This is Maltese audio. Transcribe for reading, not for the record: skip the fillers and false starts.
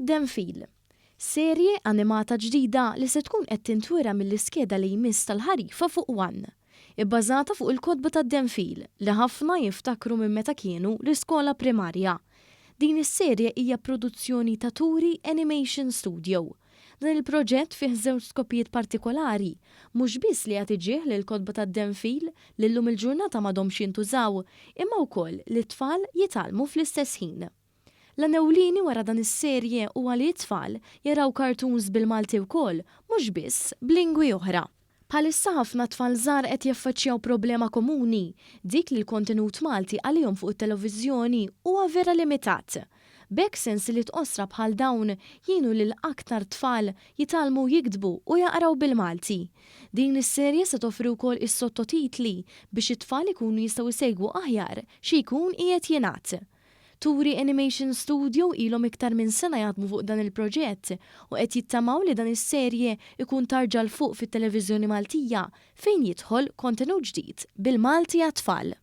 Id-Denfil. Serje animata ġdida li se tkun qed tintwera mill-iskeda li jmiss tal-ħarifa fuq One, ibbażata fuq il-kodba tad-Denfil li ħafna jiftakru minn meta kienu l-iskola primarja. Din is-serje hija produzzjoni ta' Turi Animation Studio. Dan il-proġett fih żewġ skopijiet partikolari, mhux biss li qed iġieħ lil kodba tad-Denfil li llum il-ġurnata m'għadhomx jintużaw, imma wkoll li t-tfal jitgħallmu fl-istess ħin. L-ewlieni wara dan is-serje huwa li t-tfal jaraw cartoons bil-Malti wkoll, mhux biss b'lingwi oħra. Bħalissa ħafna tfal żgħar qed jaffaċċjaw problema komuni, dik li l-kontenut Malti għalihom fuq it-televiżjoni huwa vera limitat. B'hekk sens li tqossra bħal dawn jienu lil aktar tfal jitgħallmu jiktbu u jaqraw bil-Malti. Din is-serje se toffri wkoll is-sottotitli biex it-tfal ikunu jistgħu jsegwu aħjar xi jkun qiegħed jingħad. Turi Animation Studio ilhom iktar minn sena jaħdmu fuq dan il-proġett u qed jittamaw li dan is-serje ikun tarġa' l fuq fit-Televiżjoni Maltija fejn jidħol kontenut ġdid bil-Malti għat-tfal.